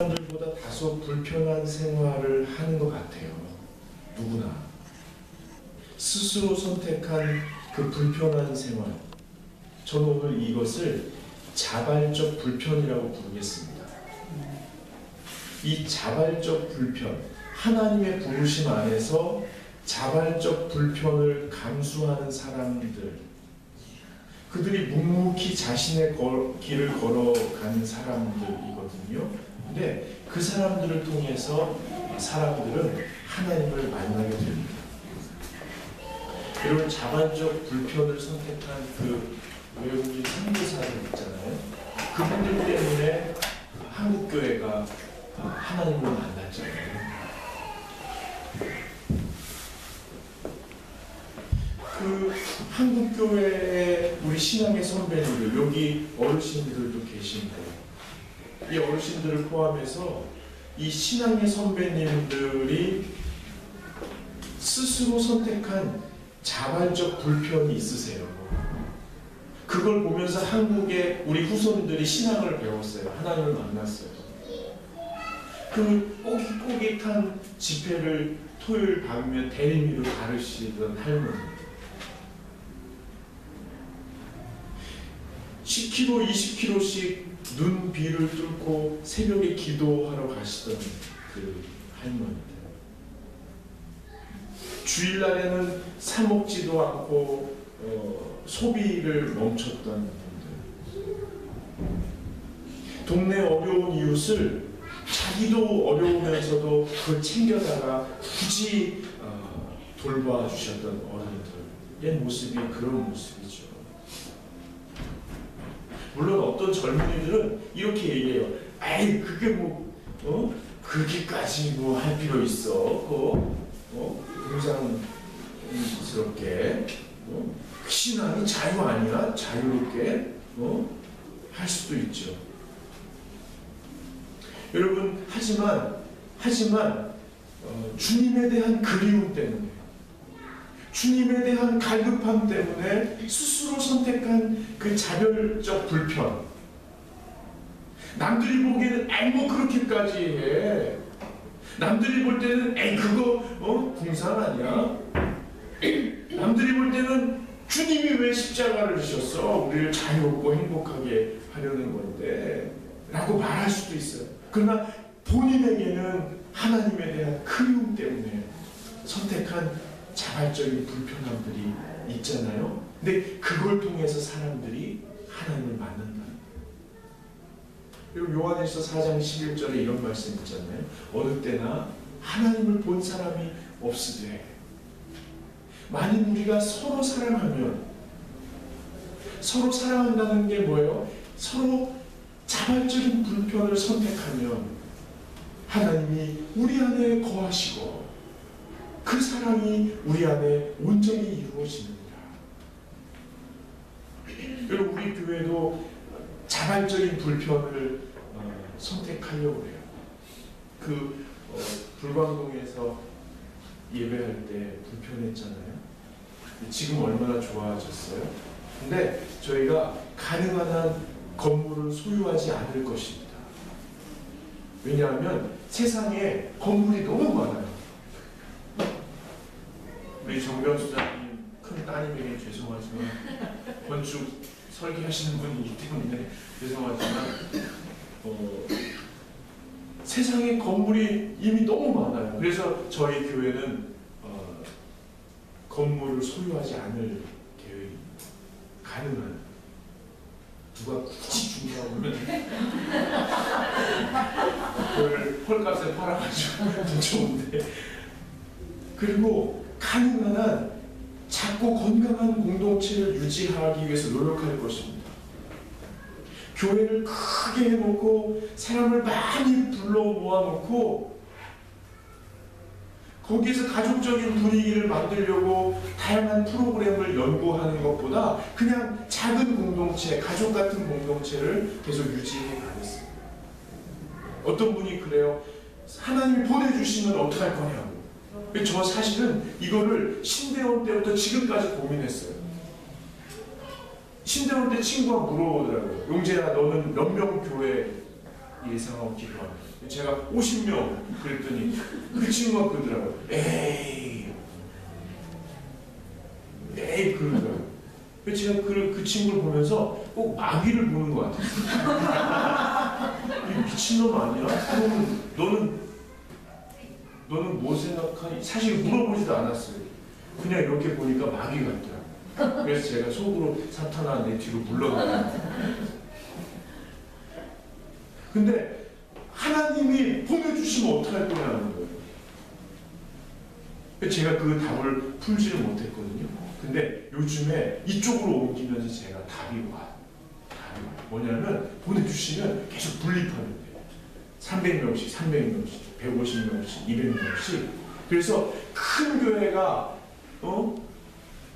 사람들보다 다소 불편한 생활을 하는 것 같아요. 누구나 스스로 선택한 그 불편한 생활, 저는 오늘 이것을 자발적 불편이라고 부르겠습니다. 이 자발적 불편, 하나님의 부르심 안에서 자발적 불편을 감수하는 사람들, 그들이 묵묵히 자신의 길을 걸어가는 사람들이거든요. 근데 그 사람들을 통해서 사람들은 하나님을 만나게 됩니다. 여러분, 자발적 불편을 선택한 그 외국인 선교사들 있잖아요. 그분들 때문에 한국교회가 하나님을 만났잖아요. 그 한국교회의 우리 신앙의 선배님들, 여기 어르신들도 계신데, 이 어르신들을 포함해서 이 신앙의 선배님들이 스스로 선택한 자발적 불편이 있으세요. 그걸 보면서 한국의 우리 후손들이 신앙을 배웠어요. 하나님을 만났어요. 그 꼬깃꼬깃한 집회를 토요일 밤이면 대리미로 다루시던 할머니, 10km, 20km씩 눈비를 뚫고 새벽에 기도하러 가시던 그 할머니들, 주일날에는 사 먹지도 않고 소비를 멈췄던 분들, 동네 어려운 이웃을 자기도 어려우면서도 그걸 챙겨다가 굳이 돌봐주셨던 어른들의 모습이 그런 모습이죠. 물론 어떤 젊은이들은 이렇게 얘기해요. 아이, 그게 그렇게까지 할 필요 있어? 공상스럽게, 신앙이 자유 아니야? 자유롭게, 할 수도 있죠. 여러분, 하지만, 주님에 대한 그리움 때문에, 주님에 대한 갈급함 때문에 스스로 선택한 그 자별적 불편, 남들이 보기에는 에이 뭐 그렇게까지 해, 남들이 볼 때는 에이 그거 궁상 아니야, 남들이 볼 때는 주님이 왜 십자가를 지셨어, 우리를 자유롭고 행복하게 하려는 건데 라고 말할 수도 있어요. 그러나 본인에게는 하나님에 대한 그리움 때문에 선택한 자발적인 불편함들이 있잖아요. 근데 그걸 통해서 사람들이 하나님을 만난다. 그리고 요한일서 4장 11절에 이런 말씀 있잖아요. 어느 때나 하나님을 본 사람이 없으되, 만일 우리가 서로 사랑하면, 서로 사랑한다는 게 뭐예요? 서로 자발적인 불편을 선택하면 하나님이 우리 안에 거하시고 그 사랑이 우리 안에 온전히 이루어집니다. 여러분, 우리 교회도 자발적인 불편을 선택하려고 해요. 불광동에서 예배할 때 불편했잖아요. 지금 얼마나 좋아졌어요. 근데 저희가 가능한 한 건물을 소유하지 않을 것입니다. 왜냐하면 세상에 건물이 너무 많아요. 우리 정변수장님 큰 따님에게 죄송하지만, 건축 설계하시는 분이기 때문에 죄송하지만, 세상에 건물이 이미 너무 많아요. 그래서 저희 교회는 건물을 소유하지 않을 계획입니다. 가능한, 누가 굳이 준다고 하면 그걸 헐값에 팔아가지고 더 좋은데, 그리고 가능한 한 작고 건강한 공동체를 유지하기 위해서 노력할 것입니다. 교회를 크게 해놓고 사람을 많이 불러 모아놓고 거기에서 가족적인 분위기를 만들려고 다양한 프로그램을 연구하는 것보다 그냥 작은 공동체, 가족 같은 공동체를 계속 유지해 가겠습니다. 어떤 분이 그래요. 하나님이 보내주시면 어떡할 거냐고. 저 사실은 이거를 신대원 때부터 지금까지 고민했어요. 신대원 때 친구가 물어보더라고요. 용재야, 너는 몇 명 교회 예상하고 기도합니다. 제가 50명 그랬더니 그 친구가 그러더라고요. 에이 그러더라고요. 제가 그 친구를 보면서 꼭 마귀를 보는 것 같았어요. 이 미친놈 아니야? 너는 뭐 생각하니? 사실 물어보지도 않았어요. 그냥 이렇게 보니까 마귀 같더라고요. 그래서 제가 속으로 사탄아 내 뒤로 물러가요. 근데 하나님이 보내주시면 어떡할 거냐는 거예요. 제가 그 답을 풀지를 못했거든요. 근데 요즘에 이쪽으로 옮기면서 제가 답이 와요. 뭐냐면 보내주시면 계속 분립하면 돼요. 300명씩, 300명씩, 150명씩, 200명씩. 그래서 큰 교회가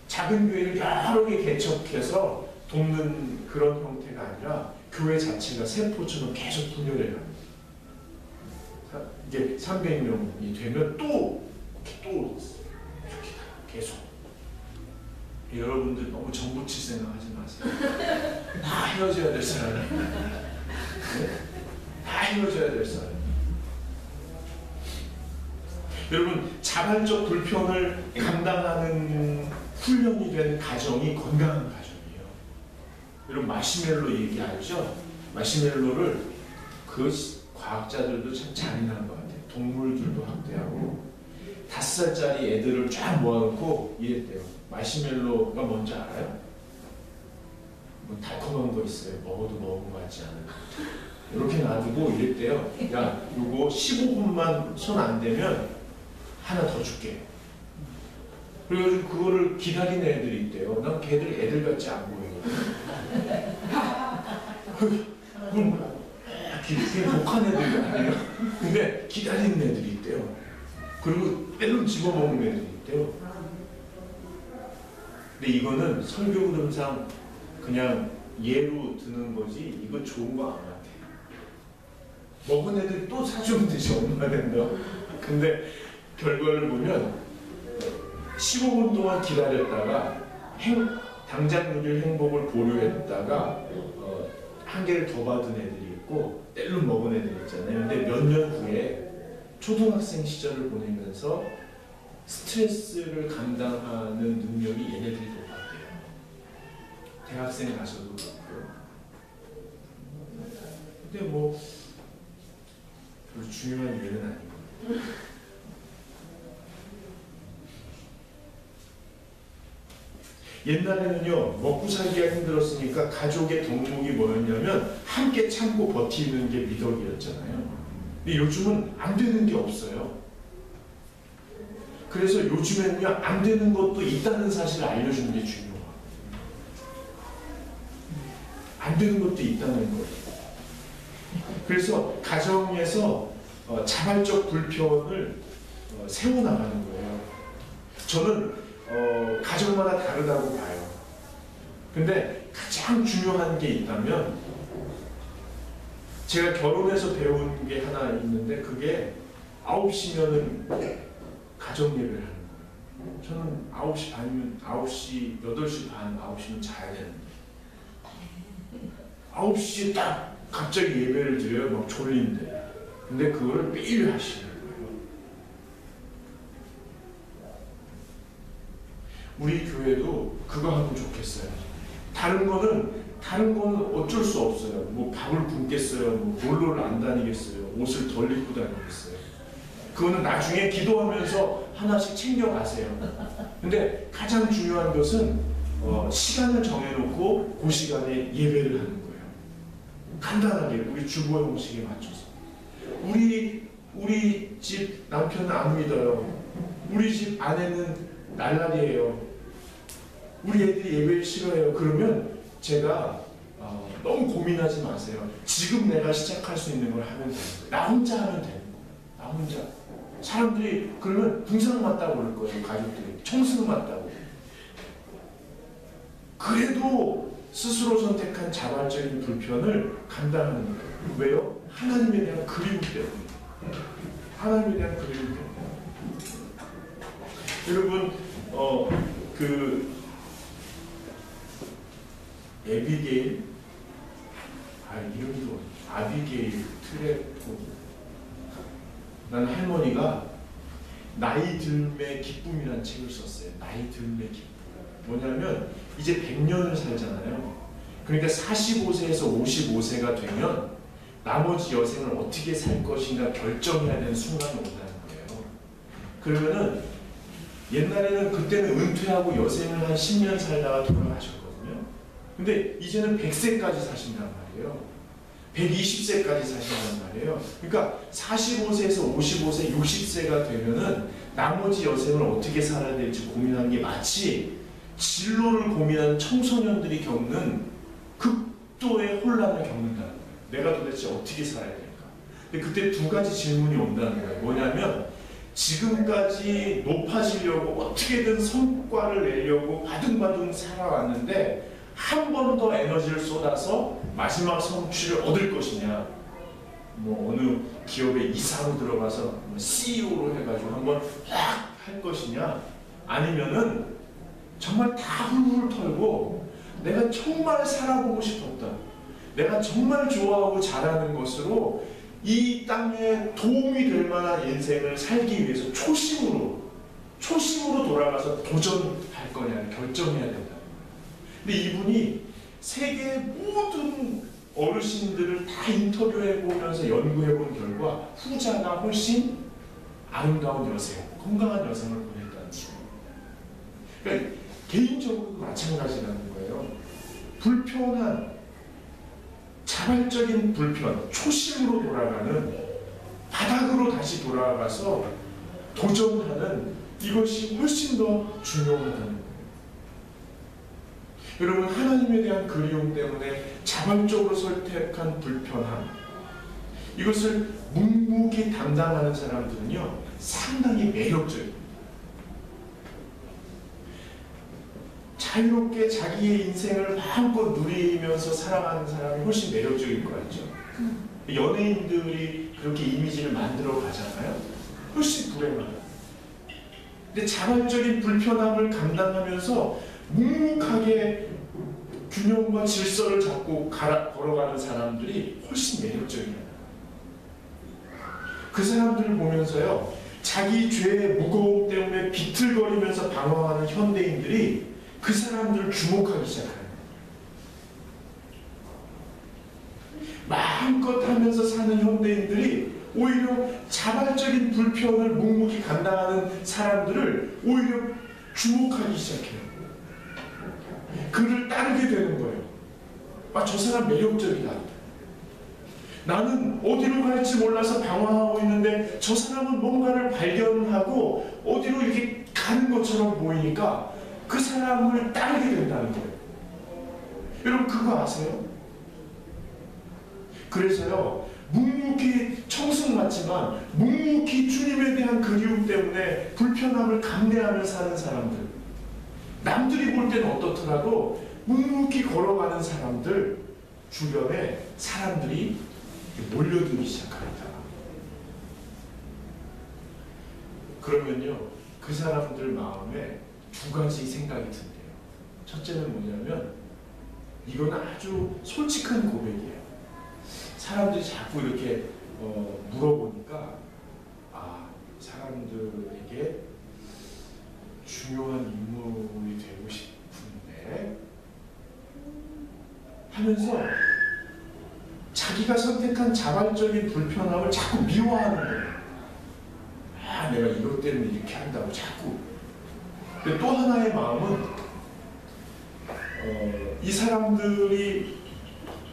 작은 교회를 여러 개 개척해서 돕는 그런 형태가 아니라 교회 자체가 세포처럼 계속 분열해 갑니다. 이게 300명이 되면 또 이렇게 계속. 여러분들 너무 정부칠 생각하지 마세요. 다 헤어져야 될 사람. 네? 다 헤어져야 될 사람. 여러분 자발적 불평을 감당하는 훈련이 된 가정이 건강한 가정이에요. 여러분 마시멜로 얘기 알죠? 마시멜로를 그 과학자들도 참 잔인한 것 같아요. 동물들도 학대하고 5살짜리 애들을 쫙 모아놓고 이랬대요. 마시멜로가 뭔지 알아요? 뭐 달콤한 거 있어요. 먹어도 먹은 거 같지 않아요. 이렇게 놔두고 이랬대요. 야, 이거 15분만 손 안 대면 하나 더 줄게. 그래가지고 그거를 기다리는 애들이 있대요. 난 걔들 애들 같지 안 보여요. 그럼 그게 독한 애들이 아니에요. 근데 기다리는 애들이 있대요. 그리고 때로 집어먹는 애들이 있대요. 근데 이거는 설교 흐름상 그냥 예로 드는 거지 이거 좋은 거 안 같아. 먹은 애들이 또 사주면 되지 얼마 된다. 근데 결과를 보면 15분 동안 기다렸다가 당장 누릴 행복을 보류했다가 한 개를 더 받은 애들이 있고 뗄름 먹은 애들이 있잖아요. 근데 몇 년 후에 초등학생 시절을 보내면서 스트레스를 감당하는 능력이 얘네들이 높았대요. 대학생 가서도 그렇고요. 근데 뭐 별로 중요한 이유는 아니고. 옛날에는요 먹고 살기가 힘들었으니까 가족의 덕목이 뭐였냐면 함께 참고 버티는 게 미덕이었잖아요. 근데 요즘은 안 되는 게 없어요. 그래서 요즘에는요 안 되는 것도 있다는 사실을 알려주는 게 중요해요. 안 되는 것도 있다는 거예요. 그래서 가정에서 자발적 불평을 세워나가는 거예요. 저는 가정마다 다르다고 봐요. 근데 가장 중요한 게 있다면 제가 결혼해서 배운 게 하나 있는데 그게 9시면은 가정 예배를 하는 거예요. 저는 9시 반이면 9시, 8시 반, 9시면 자야 되는데 9시에 딱 갑자기 예배를 드려요. 막 졸린데. 근데 그거를 매일 하시는 거예요. 우리 교회도 그거 하면 좋겠어요. 다른 거는 어쩔 수 없어요. 뭐 밥을 굶겠어요. 뭐 놀러를 안 다니겠어요. 옷을 덜 입고 다니겠어요. 그거는 나중에 기도하면서 하나씩 챙겨가세요. 근데 가장 중요한 것은 시간을 정해놓고 그 시간에 예배를 하는 거예요. 간단하게 우리 주보 형식에 맞춰서. 우리 집 남편은 안 믿어요. 우리 집 아내는 날라리예요. 우리 애들이 예배를 싫어해요. 그러면 제가 너무 고민하지 마세요. 지금 내가 시작할 수 있는 걸 하면 되는 거예요. 나 혼자 하면 되는 거예요. 나 혼자. 사람들이 그러면 분상 맞다고 그럴 거예요. 가족들이. 청승 맞다고. 그래도 스스로 선택한 자발적인 불편을 감당하는 거예요. 왜요? 하나님에 대한 그리움 때문에. 하나님에 대한 그리움 때문에. 여러분 에비게일 이름도 아비게일 그래, 난 할머니가 나이 들매 기쁨이라는 책을 썼어요. 나이 들매 기쁨. 뭐냐면 이제 100년을 살잖아요. 그러니까 45세에서 55세가 되면 나머지 여생을 어떻게 살 것인가 결정해야 되는 순간이 온다는 거예요. 그러면은 옛날에는 그때는 은퇴하고 여생을 한 10년 살다가 돌아가셨거든요. 근데 이제는 100세까지 사신단 말이에요. 120세까지 사신단 말이에요. 그러니까 45세에서 55세, 60세가 되면은 나머지 여생을 어떻게 살아야 될지 고민하는 게 마치 진로를 고민하는 청소년들이 겪는 극도의 혼란을 겪는다는 거예요. 내가 도대체 어떻게 살아야 될까? 근데 그때 두 가지 질문이 온다는 거예요. 뭐냐면 지금까지 높아지려고 어떻게든 성과를 내려고 바둥바둥 살아왔는데 한 번 더 에너지를 쏟아서 마지막 성취를 얻을 것이냐, 뭐 어느 기업의 이사로 들어가서 CEO로 해가지고 한번 확 할 것이냐, 아니면은 정말 다 훌훌 털고 내가 정말 살아보고 싶었던, 내가 정말 좋아하고 잘하는 것으로 이 땅에 도움이 될 만한 인생을 살기 위해서 초심으로 돌아가서 도전할 거냐를 결정해야 된다. 근데 이분이 세계 모든 어르신들을 다 인터뷰해보면서 연구해본 결과 후자가 훨씬 아름다운 여생, 건강한 여생을 보냈다는 거예요. 그러니까 개인적으로도 마찬가지라는 거예요. 불편한, 자발적인 불편, 초심으로 돌아가는, 바닥으로 다시 돌아가서 도전하는 이것이 훨씬 더 중요하다는 거예요. 여러분, 하나님에 대한 그리움 때문에 자발적으로 선택한 불편함, 이것을 묵묵히 담당하는 사람들은요 상당히 매력적입니다. 자유롭게 자기의 인생을 마음껏 누리면서 살아가는 사람이 훨씬 매력적일 것 같죠. 연예인들이 그렇게 이미지를 만들어 가잖아요. 훨씬 불행하다. 근데 자발적인 불편함을 감당하면서 묵묵하게 균형과 질서를 잡고 걸어가는 사람들이 훨씬 매력적이에요. 그 사람들을 보면서요, 자기 죄의 무거움 때문에 비틀거리면서 방황하는 현대인들이 그 사람들을 주목하기 시작해요. 마음껏 하면서 사는 현대인들이 오히려 자발적인 불편을 묵묵히 감당하는 사람들을 오히려 주목하기 시작해요. 그를 따르게 되는 거예요. 아, 저 사람 매력적이다. 나는 어디로 갈지 몰라서 방황하고 있는데 저 사람은 뭔가를 발견하고 어디로 이렇게 가는 것처럼 보이니까 그 사람을 따르게 된다는 거예요. 여러분 그거 아세요? 그래서요, 묵묵히 청승 같지만 묵묵히 주님에 대한 그리움 때문에 불편함을 감내하며 사는 사람들, 남들이 볼 때는 어떻더라도 묵묵히 걸어가는 사람들 주변에 사람들이 몰려들기 시작합니다. 그러면요, 그 사람들 마음에 두 가지 생각이 든대요. 첫째는 뭐냐면, 이건 아주 솔직한 고백이에요. 사람들이 자꾸 이렇게 물어보니까, 아, 사람들에게 중요한 인물이 되고 싶은데 하면서 자기가 선택한 자발적인 불편함을 자꾸 미워하는 거예요. 아, 내가 이것 때문에 이렇게 한다고 자꾸. 근데 또 하나의 마음은 이 사람들이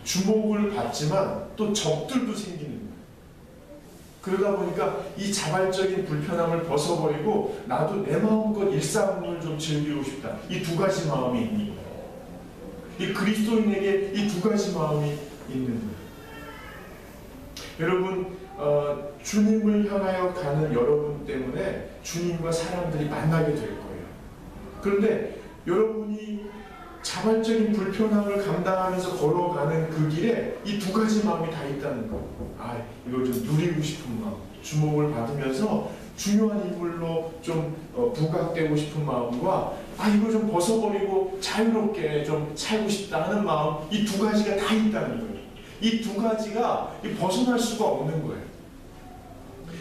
주목을 받지만 또 적들도 생기는 거예요. 그러다 보니까 이 자발적인 불편함을 벗어버리고 나도 내 마음껏 일상을 좀 즐기고 싶다. 이 두 가지 마음이 있는 거예요. 이 그리스도인에게 이 두 가지 마음이 있는 거예요. 여러분, 주님을 향하여 가는 여러분 때문에 주님과 사람들이 만나게 될 거예요. 그런데 여러분이 자발적인 불편함을 감당하면서 걸어가는 그 길에 이 두 가지 마음이 다 있다는 거. 아, 이걸 좀 누리고 싶은 마음, 주목을 받으면서 중요한 인물로 좀 부각되고 싶은 마음과, 아, 이걸 좀 벗어버리고 자유롭게 좀 살고 싶다 하는 마음, 이 두 가지가 다 있다는 거예요. 이 두 가지가 벗어날 수가 없는 거예요.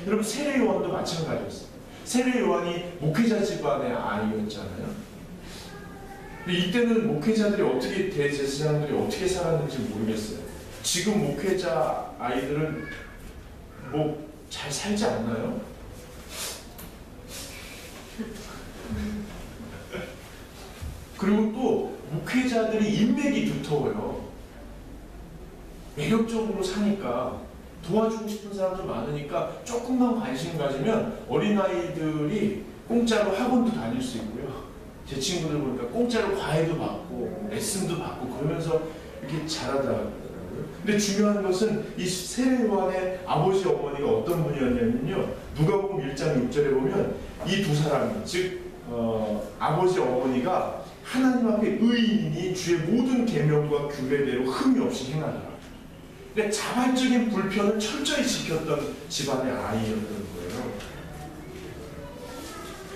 여러분 세례 요한도 마찬가지였어요. 세례 요한이 목회자 집안의 아이였잖아요. 근데 이때는 목회자들이 어떻게 대제사장들이 어떻게 살았는지 모르겠어요. 지금 목회자 아이들은 뭐 잘 살지 않나요? 그리고 또 목회자들이 인맥이 두터워요. 매력적으로 사니까 도와주고 싶은 사람도 많으니까 조금만 관심 가지면 어린아이들이 공짜로 학원도 다닐 수 있고요. 제 친구들 보니까 공짜로 과외도 받고 레슨도 받고 그러면서 이렇게 잘하더라고요. 근데 중요한 것은 이 세례 요한의 아버지 어머니가 어떤 분이었냐면요. 누가복음 1장 6절에 보면 이 두 사람이 즉 아버지 어머니가 하나님 앞에 의인이니 주의 모든 계명과 규례대로 흠이 없이 행하더라. 근데 자발적인 불편을 철저히 지켰던 집안의 아이였던 거예요.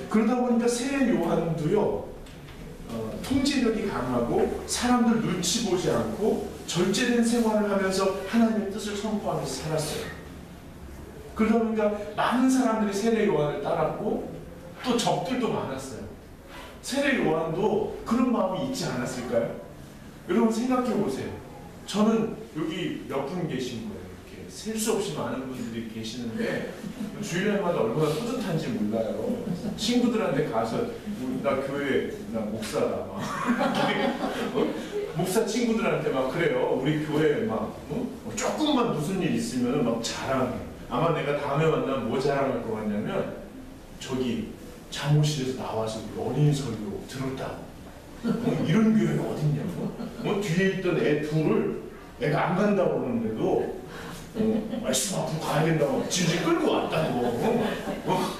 그러다 보니까 세례 요한도요 통제력이 강하고 사람들 눈치 보지 않고 절제된 생활을 하면서 하나님의 뜻을 선포하면서 살았어요. 그러다 보니까 많은 사람들이 세례 요한을 따랐고 또 적들도 많았어요. 세례 요한도 그런 마음이 있지 않았을까요? 여러분 생각해 보세요. 저는 여기 몇 분 계신 거예요. 이렇게 셀 수 없이 많은 분들이 계시는데 주일날마다 얼마나 뿌듯한지 몰라요. 친구들한테 가서 나 교회 나 목사다 막 목사 친구들한테 막 그래요. 우리 교회 막 조금만 무슨 일 있으면 막 자랑해. 아마 내가 다음에 만나면 뭐 자랑할 것 같냐면 저기 사무실에서 나와서 어린이 설교 들었다고. 이런 교회가 어딨냐고. 뒤에 있던 애 둘을 애가 안 간다고 그러는데도 말씀 앞으로 가야 된다고 질질 끌고 왔다고.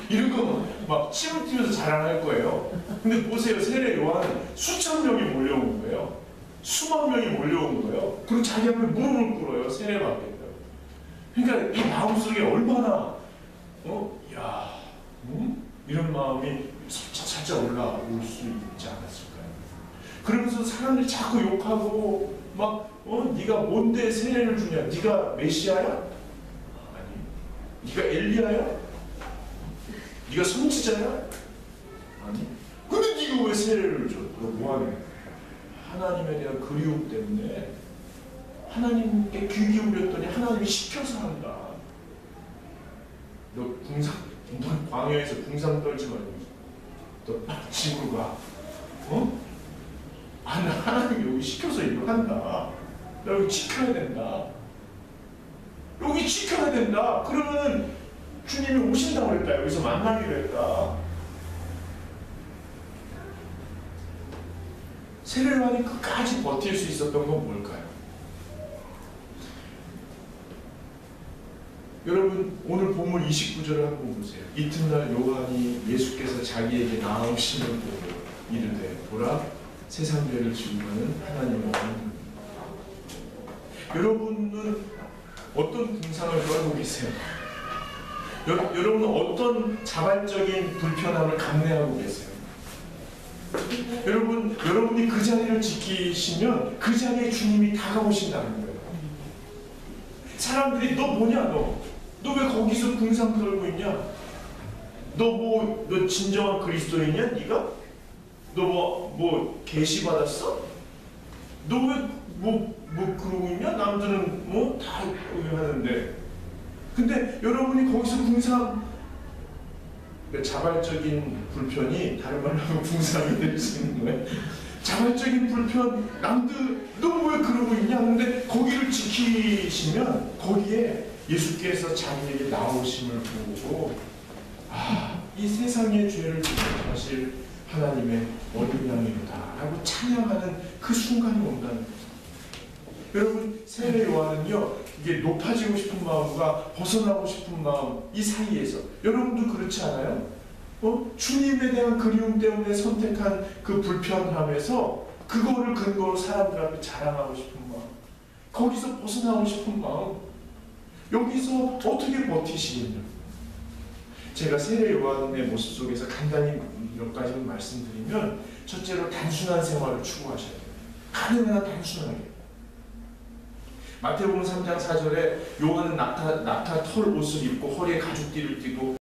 이런 거 막 침을 튀면서 자랑할 거예요. 근데 보세요. 세례 요한은 수천 명이 몰려온 거예요. 수만 명이 몰려온 거예요. 그리고 자기 앞에 무릎을 꿇어요. 세례 받겠다고. 그러니까 이 마음속에 얼마나 이런 마음이 살짝 올라올 수 있지 않았을까요? 그러면서 사람들이 자꾸 욕하고 막 네가 뭔데 세례를 주냐? 네가 메시아야? 아니. 네가 엘리야야? 네가 선지자야? 아니. 근데 네가 왜 세례를 줘? 너 뭐하냐? 하나님에 대한 그리움 때문에 하나님께 귀 기울였더니 하나님이 시켜서 한다. 너 광야에서 궁상 떨지 말고 너 집으로 가. 하나님이 여기 시켜서 이거 한다. 나 여기 지켜야 된다. 여기 지켜야 된다. 그러면은 주님이 오신다고 그랬다. 여기서 만나기로 했다. 세례 요한이 끝까지 버틸 수 있었던 건 뭘까요? 여러분 오늘 본문 29절을 한번 보세요. 이튿날 요한이 예수께서 자기에게 나오심을 보고 이르되 보라 세상 죄를 지고 가는 하나님의 아들입니다. 여러분은 어떤 궁상을 떨고 계세요? 여러분은 어떤 자발적인 불편함을 감내하고 계세요? 여러분이 그 자리를 지키시면 그 자리에 주님이 다가오신다는 거예요. 사람들이 너 뭐냐 너 왜 거기서 궁상 떨고 있냐? 너 진정한 그리스도인이야 네가? 너 뭐 계시 받았어? 너 왜 뭐 그러고 있냐? 남들은 다 하는데. 근데 여러분이 거기서 궁상 자발적인 불편이 다른 말로 하면 궁상이 될 수 있는 거예요. 자발적인 불편 남들 너 왜 그러고 있냐? 근데 거기를 지키시면 거기에 예수께서 자기에게 나오심을 보고 이 세상의 죄를 지속하실 하나님의 어린 양이로다 라고 찬양하는 그 순간이 온다는 거죠. 여러분 세례 요한은요 이게 높아지고 싶은 마음과 벗어나고 싶은 마음 이 사이에서 여러분도 그렇지 않아요? 주님에 대한 그리움 때문에 선택한 그 불편함에서 그거를 근거로 사람들 앞에 자랑하고 싶은 마음, 거기서 벗어나고 싶은 마음, 여기서 어떻게 버티시느냐. 제가 세례 요한의 모습 속에서 간단히 몇 가지만 말씀드리면, 첫째로 단순한 생활을 추구하셔야 돼요. 가능한 단순하게. 마태복음 3장 4절에 요한은 낙타 털 옷을 입고 허리에 가죽띠를 띠고